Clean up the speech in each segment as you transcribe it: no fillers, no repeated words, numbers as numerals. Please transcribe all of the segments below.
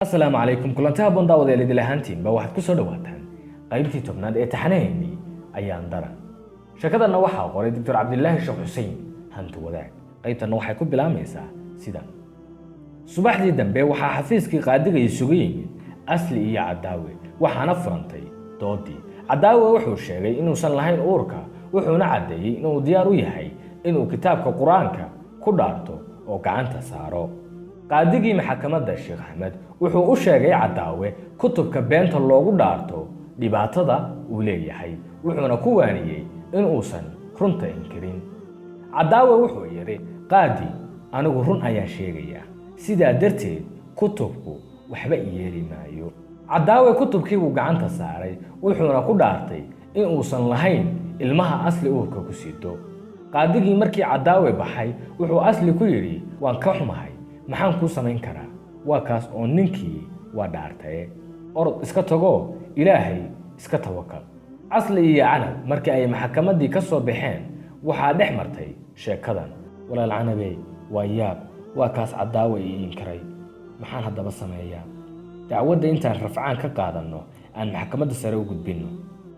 السلام عليكم كلنتها بندا وديلي دلهانتين با waxaad ku soo dhawaataan qaybtii tobnaad ee taxanaynii ayaan daran shakadana waxa qoray Dr. Cabdullaahi Sheekh Xuseen hantu wadaag qaybtana waxay ku bilaamaysaa sidan subaxdii dambe waxa xafiiskii qaadiga isugu yimid asli iyo cadaawe waxaana furantay doodii cadaawe wuxuu sheegay inuusan lahayn uurka wuxuuna cadeeyay inuu diyaar u yahay inuu kitaabka quraanka ku dhaarto oo gacanta saaro qaadigii maxkamadda Sheekh Ahmed wuxuu u sheegay cadaawe kutubka beenta loogu dhaarto dhibaatada uu leeyahay wuxuuna ku waaniyay in uusan runta inkirin cadaawe wuxuu yiri qaadi anigu run ayaan sheegaya sidaa darteed kutubku waxba yeeli maayo cadaawe kutubkii uu gacanta saaray wuxuuna ku dhaartay in uusan lahayn ilmaha asli uurka ku sido qaadigii markii cadaawe baxay wuxuu asli ku yiri waan ka xumahay maxaan ku samayn karaa waa kaas oo ninkii waa dhaartay orod iska tago ilaahay iska tawakkal asli iyo canab markii ay maxkamadii ka soo baxeen waxa dhex martay sheekadan walaal canabey waa yaab waa kaas cadaawe inkiray maxaan hadaba sameeyaa dacwadda intaan rafcaan ka qaadano aan maxkamadda sare u gudbino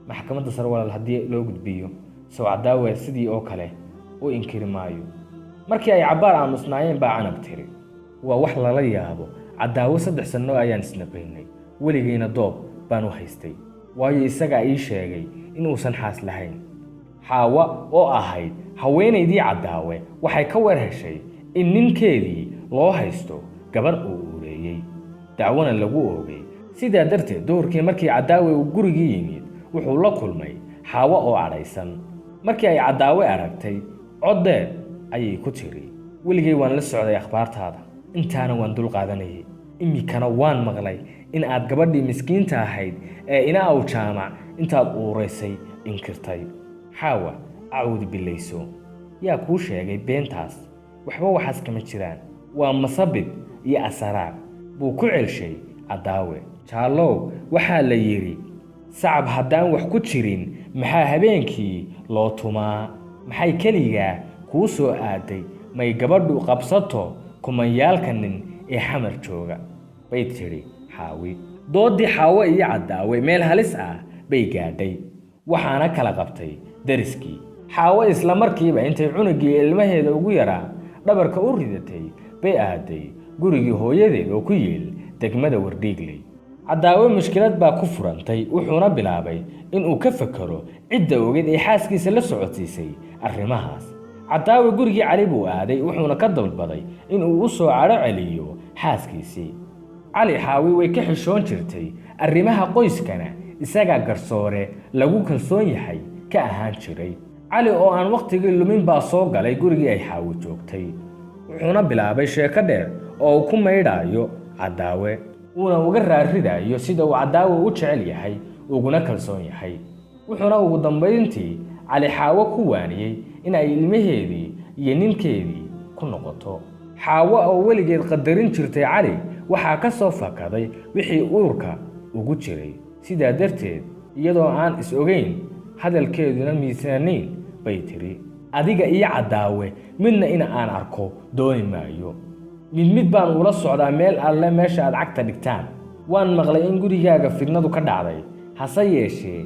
maxkamadda sare walaal hadii loo gudbiyo soo cadaawe sidii oo kale oo inkiri maayo markii ay cabaar aamusnaayeen baa canab tiri waa wax lala yaabo cadaawe 3 sano ayaan isnabaynay weligeena doob baan u haystay waayo isaga ay sheegay inuusan xaas lahayn xaawa oo ahayd haweenaydii cadaawe waxay ka warheshay in ninkeedii loo haysto gabar uu ureeyay dacwana lagu oogay sidaa darteed doorkii markii cadaawe uu gurigii yimid wuxuu la kulmay xaawa oo cadhaysan markii ay cadaawe aragtay codeed ayay ku tiri weligay waan la socday akhbaartaada intaana waan dul qaadanayay imikana waan maqlay in aad gabadhii miskiinta ahayd ee ina aw jaamac intaad uureysay inkirtay xaawa aawdi bilayso yaa ku sheegay beentaas waxba waxaas kama jiraan waa masabid iyo asaraab buu ku celshay cadaawe jaalow waxa la yiri sacab hadaan wax ku jirin maxaa habeenkii loo tumaa maxay kaliya ku soo aaday may gabadhu qabsato kumayaalka nin ee xamar jooga bay tiri xaawi doodii xaawo iyo cadaawe meel halis ah bay gaadhay waxaana kala qabtay dariskii xaawo isla markiiba intay cunugii ilmaheeda ugu yaraa dhabarka u ridatay bay aaday gurigii hooyadeed oo ku yeel degmada Wardhiigley cadaawe mushkilad baa ku furantay wuxuuna bilaabay in uu ka fakaro cidda ogeed ee xaaskiisa la socotisay arrimahaas cadaawe gurigii cali buu aaday wuxuuna ka dalbaday in uu u soo caro celiyo xaaskiisii cali xaawi way ka xishoon jirtay arrimaha qoyskana isaga garsoore lagu kalsoon yahay ka ahaan jiray cali oo aan waqtigii lumin baa soo galay gurigii ay xaawi joogtay wuxuuna bilaabay sheeko dheer oo ku meydhaayo cadaawe uuna uga raaridayo sida uu cadaawe u jecel yahay uguna kalsoon yahay wuxuuna ugu dambeyntii cali xaawo ku waaniyay in ay ilmaheedii iyo ninkeedii ku noqoto xaawo oo weligeed qadarin jirtay cali waxa ka soo fakaday wixii uurka ugu jiray sidaa darteed iyadoo aan is ogeyn hadalkeeduna miisaanin bay tiri adiga iyo cadaawe midna in aan arko dooni maayo mid baan ula socdaa meel alle meesha aad cagta dhigtaan waan maqlay in gurigaaga fidnadu ka dhacday hase yeeshee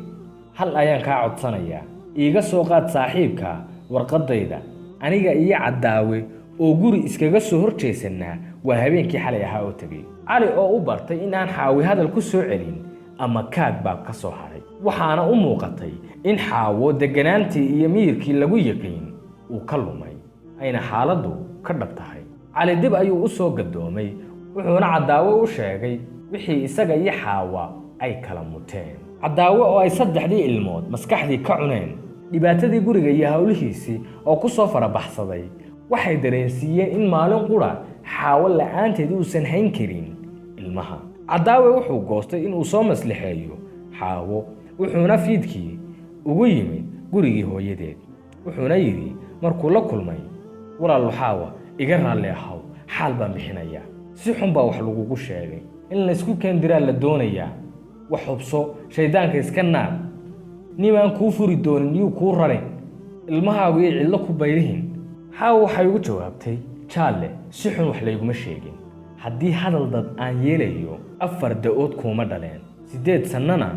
hal ayaan ka codsanayaa iiga soo qaad saaxiibka warqadayda aniga iyo cadaawe oo guri iskaga soo horjeesanaa waa habeenkii xalay ahaa oo tagay cali oo u bartay in aan xaawi hadal ku soo celin ama kaag baa ka soo haray waxaana u muuqatay in xaawo deganaantii iyo miyirkii lagu yaqiin uu ka lumay ayna xaaladdu ka dhab tahay cali dib ayuu u soo gadoomay wuxuuna cadaawe u sheegay wixii isaga iyo xaawa ay kala muteen cadaawe oo ay 3 ilmood maskaxdii ka cuneen dhibaatadii guriga iyo hawlihiisii oo ku soo farabaxsaday waxay dareensiiyeen in maalin qura xaawo la'aanteed uusan hayn karin ilmaha cadaawe wuxuu goostay in uu soo maslaxeeyo xaawo wuxuuna fiidkii ugu yimid gurigii hooyadeed wuxuuna yiri markuu la kulmay walaal xaawa iga raalli ahaw xaal baan bixinaya si xun baa wax lagugu sheegay in la isku keendiraa la doonayaa wax hubso shaydaanka iska naar nimaan kuu furi doonin yuu kuu rarin ilmahaagu iyo cidlo ku bayrihin xaawo waxay ugu jawaabtay jaalle si xun wax layguma sheegin haddii hadal dad aan yeelayo 4 da'ood kuma dhaleen 8 sanana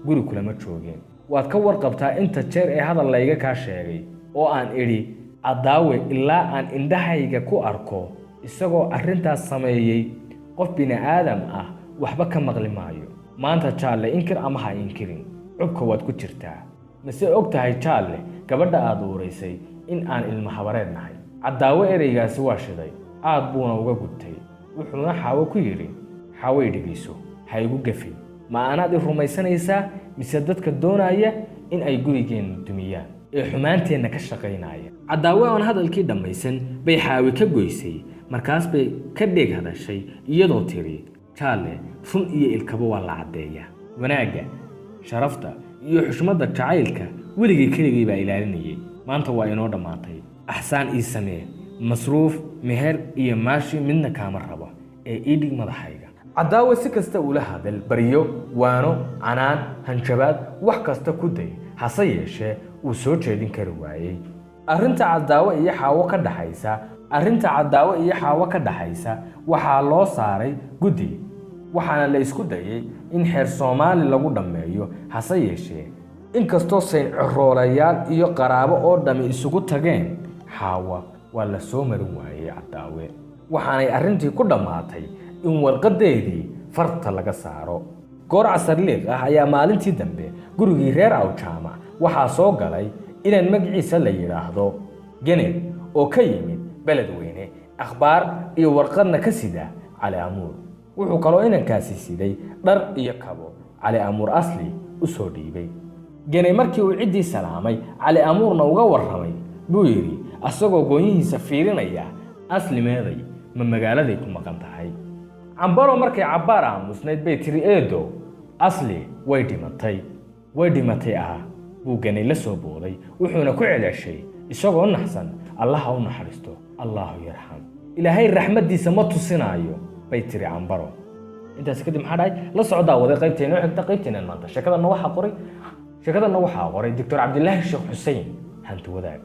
guri kulama joogeen waad ka warqabtaa inta jeer ee hadal layga ka sheegay oo aan iri adaawe ilaa aan indhahayga ku arko isagoo arrintaas sameeyay qof bini aadam ah waxba ka maqli maayo maanta Charlie inkir ama ha inkirin cubka waad ku jirtaa mase ogtahay Charlie gabadha aad uuraysay in aan ilmo habareed nahay adaawe ereygaasi waa shiday aad buuna uga gubtay wuxuuna xaawo ku yiri xaaway dhigayso ha igu gafin ma anaad i rumaysanaysaa mise dadka doonaya in ay gurigeen dumiyaan ee xumaanteena ka shaqeynaya adaawe aan hadalkii dhamaysan bay xaawi ka goysay markaas bay ka dhig hadashay iyadoo tiri Charlie run iyo ilkaba waa la cadeeya wanaaga sharafta iyo xushmada jacaylka weligii keligii baa ilaalinayay maanta waa inoo dhamaatay axsaan ii samee masruuf meher iyo maashi midna kaama rabo ee ii dhig madaxayga adaawe si kasta ula hadal bariyo waano canaan hanjabaad wax kasta ku day hase yeeshee uu soo jeedin kari waayay arrinta adaawe iyo xaawo ka dhaxaysa waxaa loo saaray guddi waxaana la isku dayay in xeer Soomaali lagu dhameeyo hase yeeshee inkastoo sayn ciroolayaal iyo qaraabo oo dhami isugu tageen xaawa waa la soo marin waayay adaawe waxaanay arrintii ku dhamaatay in warqadeedii farta laga saaro goor casar liiq ah ayaa maalintii dambe gurigii reer Awjaama waxaa soo galay inaan magaciisa la yiraahdo Genel oo ka yimid beledweyne akhbaar iyo warqadna ka sida Cali Amuur wuxuu kaloo inankaasi siday dhar iyo kabo Cali Amuur asli u soo dhiibay Genel markii uu cidii salaamay Cali Amuurna uga warramay buu yiri asagoo goonihiisa fiirinaya asli meeday ma magaaladay ku maqan tahay Ambaro markay cabbaar aamusnayd bay tiri eedo asli way dhimatay buu Genel la soo booday wuxuuna ku celeeshay isagoo naxsan Allah u naxariisto Allahu yarham ilaahay raxmadiisa ma tusinaayo bay tiri Ambaro intaas kadib maxaa dhacay la socdaa wada qaybteena xigta qaybteena maanta shakadana waxa qoray Dr. Cabdilaahi Sheekh Xuseen hanti wadaag